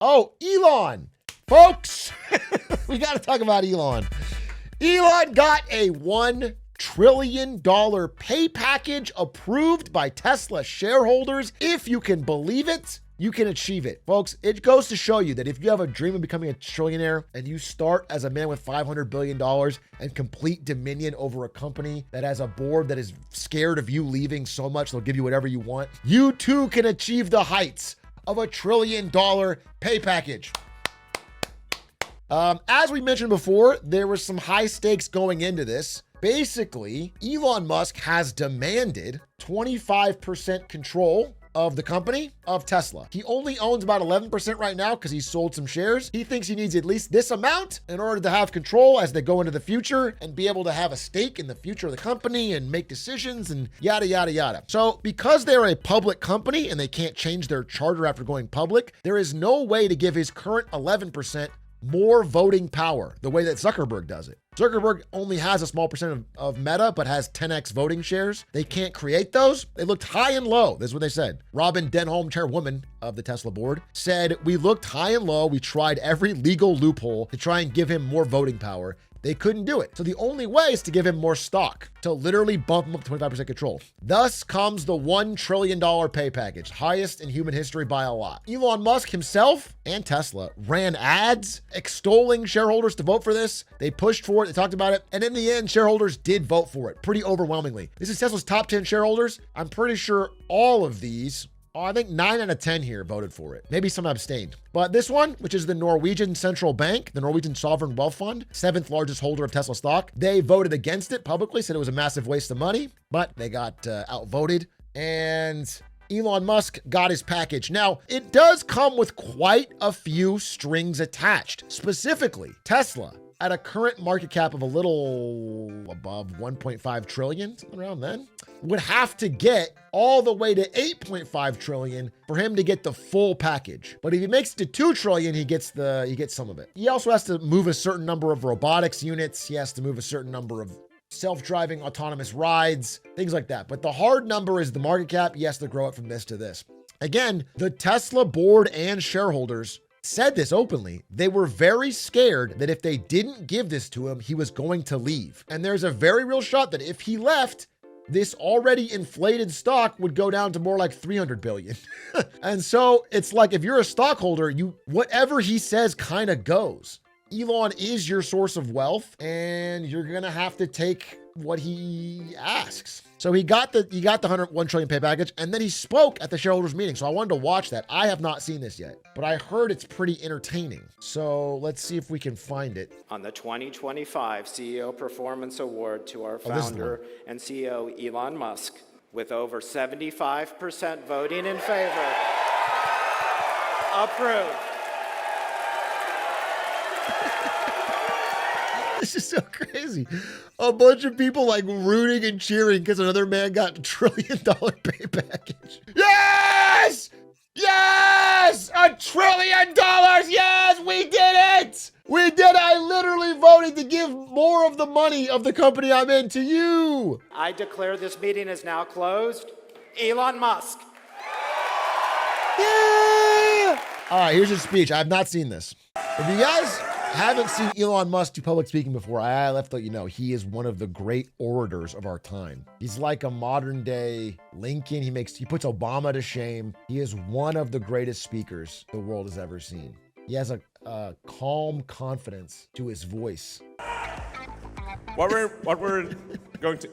Oh, Elon. Folks, we got to talk about Elon. Elon got a $1 trillion pay package approved by Tesla shareholders. If you can believe it, you can achieve it. Folks, it goes to show you that if you have a dream of becoming a trillionaire and you start as a man with $500 billion and complete dominion over a company that has a board that is scared of you leaving so much they'll give you whatever you want, you too can achieve the heights of a $1 trillion pay package. As we mentioned before, there was some high stakes going into this. Basically, Elon Musk has demanded 25% control of the company of Tesla. He only owns about 11% right now because he sold some shares. He thinks he needs at least this amount in order to have control as they go into the future and be able to have a stake in the future of the company and make decisions and yada, yada, yada. So because they're a public company and they can't change their charter after going public, there is no way to give his current 11% more voting power the way that Zuckerberg does it. Zuckerberg only has a small percent of Meta, but has 10x voting shares. They can't create those. They looked high and low. This is what they said. Robin Denholm, chairwoman of the Tesla board, said, "We looked high and low. We tried every legal loophole to try and give him more voting power. They couldn't do it. So the only way is to give him more stock, to literally bump him up to 25% control." Thus comes the $1 trillion pay package, highest in human history by a lot. Elon Musk himself and Tesla ran ads extolling shareholders to vote for this. They pushed for it. They talked about it. And in the end, shareholders did vote for it pretty overwhelmingly. This is Tesla's top 10 shareholders. I'm pretty sure all of these, I think 9 out of 10 here voted for it. Maybe some abstained. But this one, which is the Norwegian Central Bank, the Norwegian Sovereign Wealth Fund, 7th largest holder of Tesla stock, they voted against it publicly, said it was a massive waste of money, but they got outvoted. And Elon Musk got his package. Now, it does come with quite a few strings attached. Specifically, Tesla, at a current market cap of a little above 1.5 trillion, something around then, would have to get all the way to 8.5 trillion for him to get the full package. But if he makes it to 2 trillion, he gets some of it. He also has to move a certain number of robotics units. He has to move a certain number of self-driving autonomous rides, things like that. But the hard number is the market cap. He has to grow it from this to this. Again, the Tesla board and shareholders said this openly. They were very scared that if they didn't give this to him, he was going to leave. And there's a very real shot that if he left, this already inflated stock would go down to more like 300 billion. And so it's like, if you're a stockholder, whatever he says kind of goes. Elon is your source of wealth and you're going to have to take what he asks. So he got the 1 trillion pay package, and then he spoke at the shareholders meeting. So I wanted to watch that. I have not seen this yet, but I heard it's pretty entertaining. So let's see if we can find it. On the 2025 CEO Performance Award to our founder and CEO Elon Musk, with over 75% voting in favor, approved. This is so crazy. A bunch of people like rooting and cheering because another man got $1 trillion pay package. Yes! Yes! $1 trillion! Yes, we did it! We did. I literally voted to give more of the money of the company I'm in to you. I declare this meeting is now closed. Elon Musk. Yeah! All right, here's his speech. I have not seen this. If you guys haven't seen Elon Musk do public speaking before, I left to let you know he is one of the great orators of our time. He's like a modern day Lincoln. He puts Obama to shame. He is one of the greatest speakers the world has ever seen. He has a calm confidence to his voice. What we're going to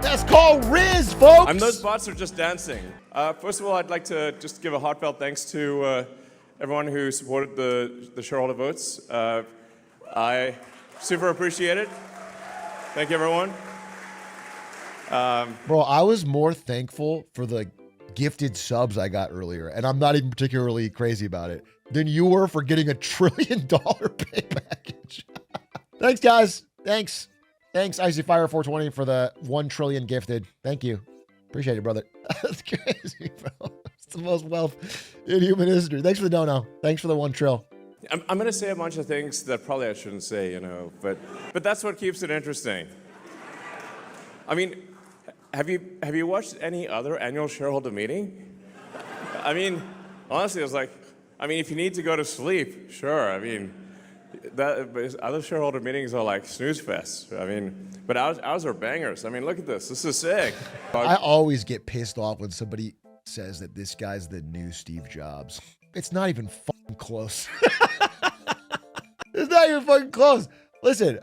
That's called Riz, folks. And those bots are just dancing. First of all, I'd like to just give a heartfelt thanks to everyone who supported the shareholder votes. I super appreciate it. Thank you, everyone. Bro, I was more thankful for the gifted subs I got earlier, and I'm not even particularly crazy about it, than you were for getting $1 trillion pay package. Thanks, guys. Thanks, Icy Fire 420 for the 1 trillion gifted. Thank you. Appreciate it, brother. That's crazy, bro. It's the most wealth in human history. Thanks for the dono. Thanks for the 1 trill. I'm going to say a bunch of things that probably I shouldn't say, but that's what keeps it interesting. I mean, have you watched any other annual shareholder meeting? I mean, honestly, I was like, if you need to go to sleep, sure. But other shareholder meetings are like snooze fests. But ours are bangers. Look at this. This is sick. I always get pissed off when somebody says that this guy's the new Steve Jobs. It's not even fucking close. It's not even fucking close. Listen,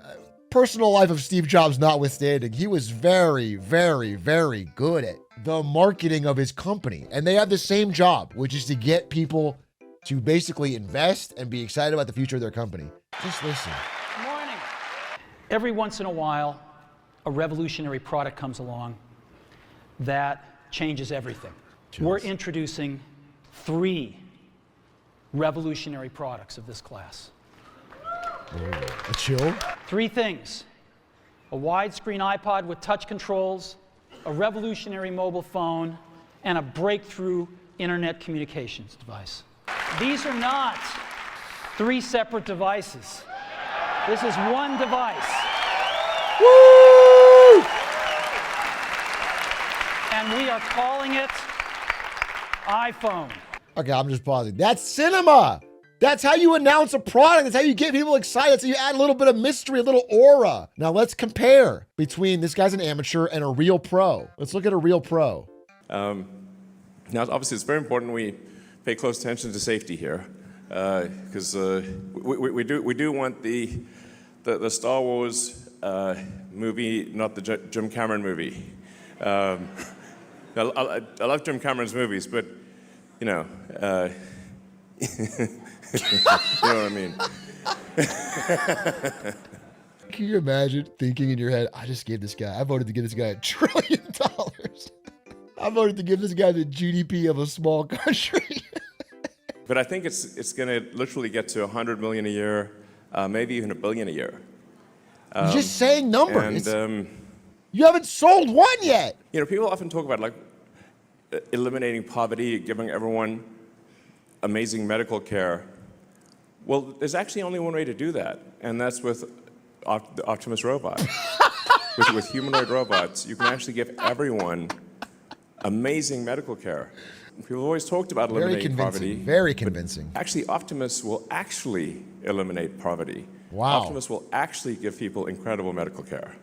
personal life of Steve Jobs notwithstanding, he was very, very, very good at the marketing of his company. And they have the same job, which is to get people to basically invest and be excited about the future of their company. Just listen. Good morning. Every once in a while, a revolutionary product comes along that changes everything. Cheers. We're introducing 3 revolutionary products of this class. A chill? 3 things: a widescreen iPod with touch controls, a revolutionary mobile phone, and a breakthrough internet communications device. These are not 3 separate devices. This is one device. Woo! And we are calling it iPhone. Okay, I'm just pausing. That's cinema. That's how you announce a product. That's how you get people excited. That's how you add a little bit of mystery, a little aura. Now let's compare between this guy's an amateur and a real pro. Let's look at a real pro. Now, obviously, it's very important we pay close attention to safety here, because we do want the Star Wars movie, not the Jim Cameron movie. I love Jim Cameron's movies, but you know what I mean. Can you imagine thinking in your head, I voted to give this guy $1 trillion. I voted to give this guy the GDP of a small country. But I think it's going to literally get to 100 million a year, maybe even $1 billion a year. You're just saying numbers. And you haven't sold one yet. people often talk about like eliminating poverty, giving everyone amazing medical care. Well, there's actually only one way to do that, and that's with the Optimus robot. with humanoid robots, you can actually give everyone amazing medical care. People have always talked about eliminating poverty. Very convincing. Actually, Optimus will actually eliminate poverty. Wow. Optimus will actually give people incredible medical care.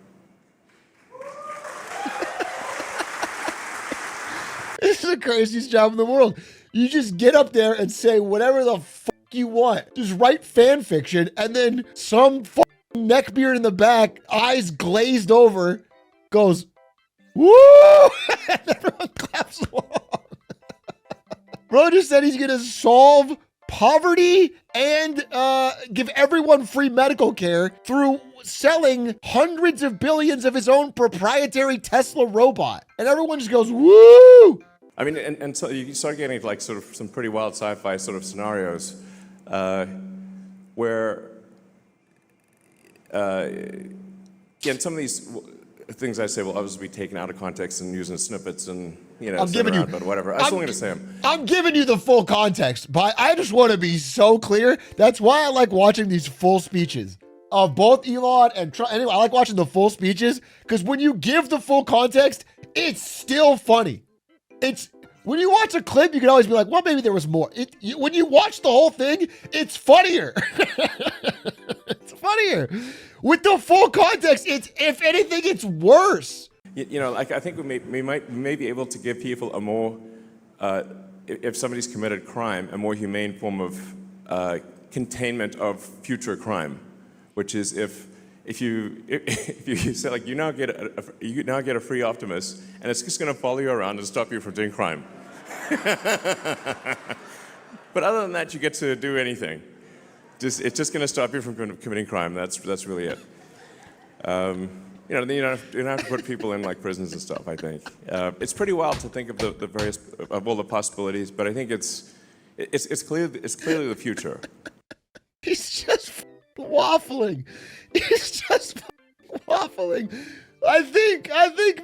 This is the craziest job in the world. You just get up there and say whatever the fuck you want. Just write fan fiction, and then some fucking neckbeard in the back, eyes glazed over, goes, woo! And everyone claps along. Bro just said he's gonna solve poverty and give everyone free medical care through selling hundreds of billions of his own proprietary Tesla robot. And everyone just goes, woo! And so you start getting like sort of some pretty wild sci-fi sort of scenarios where, again, some of these things I say will obviously be taken out of context and used in snippets and, I'm giving you, but whatever. I'm still going to say them. I'm giving you the full context, but I just want to be so clear. That's why I like watching these full speeches of both Elon and Trump. Anyway, I like watching the full speeches because when you give the full context, it's still funny. When you watch a clip, you can always be like, well, maybe there was more. When you watch the whole thing, it's funnier. It's funnier. With the full context, if anything, it's worse. I think we may be able to give people a more, if somebody's committed crime, a more humane form of containment of future crime, which is if you say like you now get a free Optimus and it's just going to follow you around and stop you from doing crime. But other than that, you get to do anything. It's just going to stop you from committing crime. That's really it. You don't have to put people in like prisons and stuff. I think it's pretty wild to think of the various of all the possibilities, but I think it's clearly the future. He's just waffling. He's just waffling. I think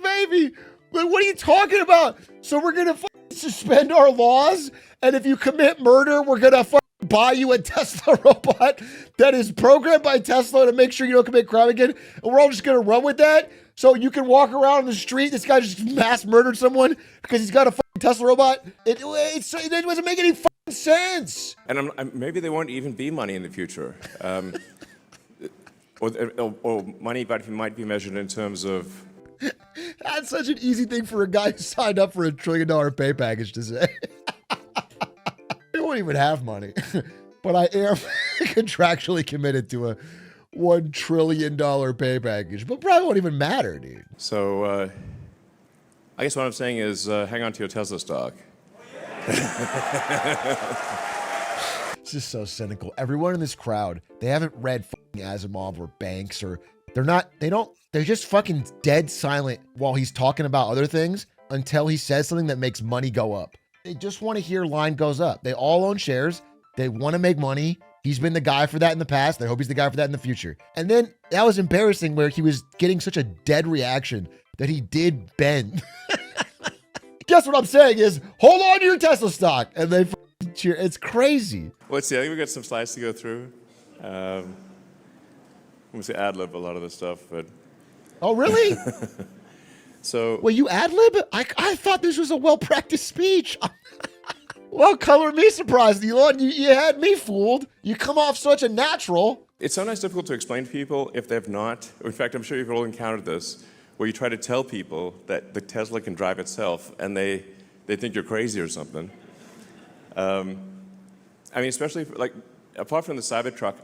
maybe. But what are you talking about? So we're gonna suspend our laws, and if you commit murder, we're gonna buy you a Tesla robot that is programmed by Tesla to make sure you don't commit crime again, and we're all just gonna run with that? So you can walk around in the street. This guy just mass murdered someone because he's got a fucking Tesla robot. It doesn't make any fucking sense. And maybe there won't even be money in the future. Or money might be measured in terms of... That's such an easy thing for a guy who signed up for $1 trillion pay package to say. I won't even have money, but I am contractually committed to a $1 trillion pay package, but probably won't even matter, dude. So I guess what I'm saying is hang on to your Tesla stock. It's just so cynical. Everyone in this crowd, they haven't read fucking Asimov or Banks, or they're just fucking dead silent while he's talking about other things until he says something that makes money go up. They just want to hear line goes up. They all own shares. They want to make money. He's been the guy for that in the past. They hope he's the guy for that in the future. And then that was embarrassing where he was getting such a dead reaction that he did bend. Guess what I'm saying is, hold on to your Tesla stock. And they cheer. It's crazy. Let's see. I think we've got some slides to go through. I'm going to say ad-lib a lot of this stuff, but... Oh, really? So... Well, you ad-lib? I thought this was a well-practiced speech. Well, color me surprised, Elon. You had me fooled. You come off such a natural. It's sometimes difficult to explain to people if they've not. In fact, I'm sure you've all encountered this, where you try to tell people that the Tesla can drive itself, and they think you're crazy or something. I mean, especially, like, apart from the Cybertruck,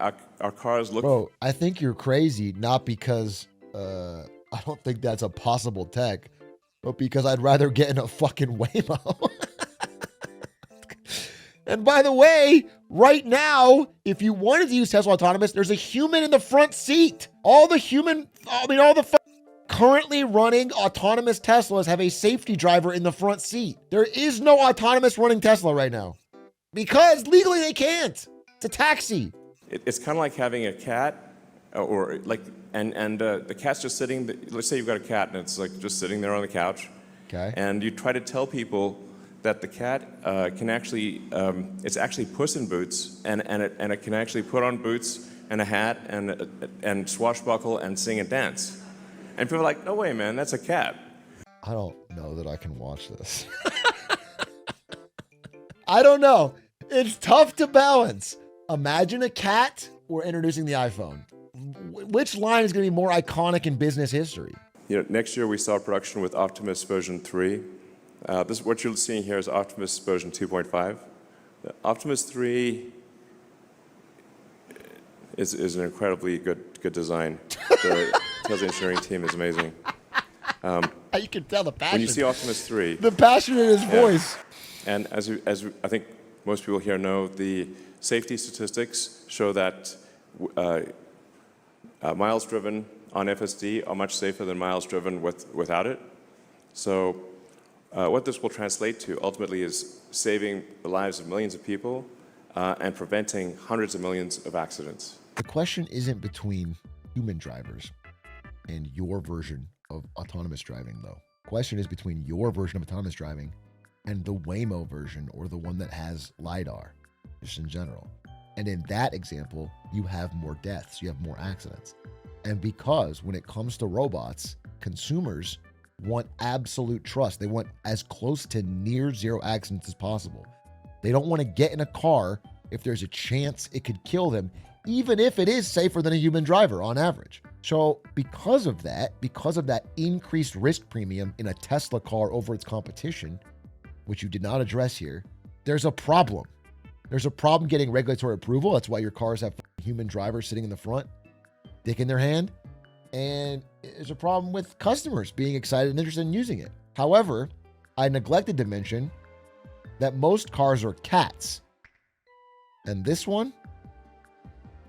our cars look... Bro, I think you're crazy, not because I don't think that's a possible tech, but because I'd rather get in a fucking Waymo. And by the way, right now, if you wanted to use Tesla Autonomous, there's a human in the front seat. All the currently running autonomous Teslas have a safety driver in the front seat. There is no autonomous running Tesla right now because legally they can't. It's a taxi. It's kind of like having a cat, the cat's just sitting. Let's say you've got a cat and it's like just sitting there on the couch. Okay. And you try to tell people that the cat can actually, it's actually Puss in Boots, and it can actually put on boots and a hat and swashbuckle and sing and dance. And people are like, no way, man, that's a cat. I don't know that I can watch this. I don't know. It's tough to balance. Imagine a cat or introducing the iPhone. Which line is going to be more iconic in business history? Next year we start production with Optimus version 3. This what you're seeing here is Optimus version 2.5. Optimus 3 is an incredibly good design. The Tesla engineering team is amazing. You can tell the passion. When you see Optimus 3, the passion in his voice. And as I think most people here know, the safety statistics show that miles driven on FSD are much safer than miles driven without it. So what this will translate to ultimately is saving the lives of millions of people and preventing hundreds of millions of accidents. The question isn't between human drivers and your version of autonomous driving, though. The question is between your version of autonomous driving and the Waymo version, or the one that has LiDAR, just in general. And in that example, you have more deaths, you have more accidents. And because when it comes to robots, consumers want absolute trust. They want as close to near zero accidents as possible. They don't want to get in a car if there's a chance it could kill them, even if it is safer than a human driver on average. So because of that increased risk premium in a Tesla car over its competition, which you did not address here, there's a problem. There's a problem getting regulatory approval. That's why your cars have human drivers sitting in the front, dick in their hand. And there's a problem with customers being excited and interested in using it. However, I neglected to mention that most cars are cats. And this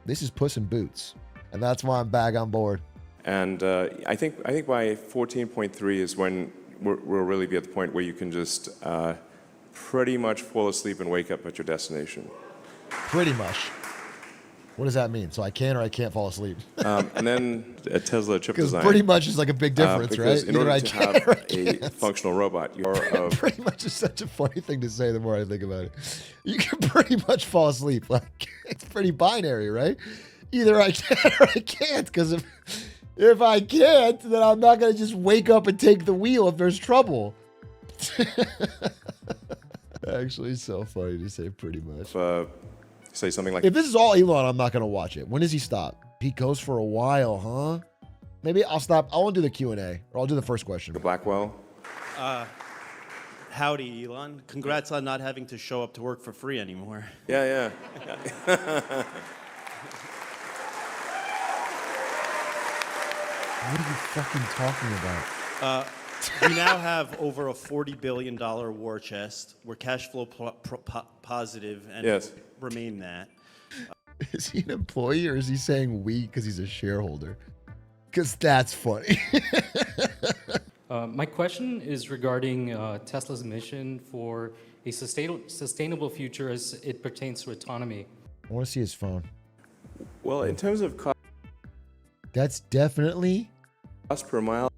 is Puss in Boots. And that's why I'm back on board. And I think by 14.3 is when we'll really be at the point where you can just pretty much fall asleep and wake up at your destination. Pretty much. What does that mean? So I can or I can't fall asleep? And then a Tesla chip design. Because pretty much is like a big difference, right? In order to have a functional robot, pretty much is such a funny thing to say the more I think about it. You can pretty much fall asleep. Like, it's pretty binary, right? Either I can or I can't, because If I can't, then I'm not going to just wake up and take the wheel if there's trouble. Actually, so funny to say pretty much. Say something like, If this is all Elon, I'm not going to watch it. When does he stop? He goes for a while, huh? Maybe I'll stop. I won't do the Q&A, or I'll do the first question. Blackwell. Howdy, Elon. Congrats on not having to show up to work for free anymore. Yeah. What are you fucking talking about? We now have over a $40 billion war chest. We're cash flow positive and Yes. remain that. Is he an employee or is he saying we because he's a shareholder? Because that's funny. My question is regarding Tesla's mission for a sustainable future as it pertains to autonomy. I want to see his phone. Well, in terms of That's definitely... cost per mile,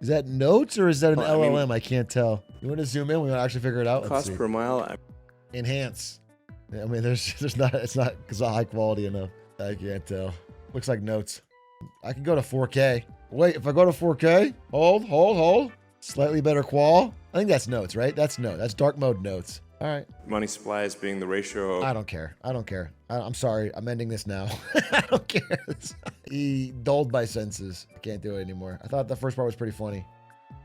Is that notes or is that an Well, I mean- LLM? I can't tell. You want to zoom in? We want to actually figure it out. Let's cost see. per mile, Enhance. I mean, there's not. It's not because high quality enough. I can't tell. Looks like notes. I can go to 4K. Wait, if I go to 4K, hold. Slightly better qual. I think that's notes, right? That's note. That's dark mode notes. All right. money supply as being the ratio I of don't care. I'm sorry. I'm ending this now. I don't care. He dulled my senses. I can't do it anymore. I thought the first part was pretty funny.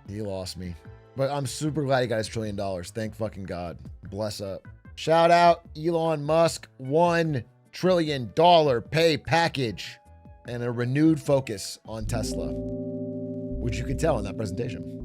He lost me. But I'm super glad he got his $1 trillion. Thank fucking God. Bless up. Shout out Elon Musk. $1 trillion pay package and a renewed focus on Tesla, which you could tell in that presentation.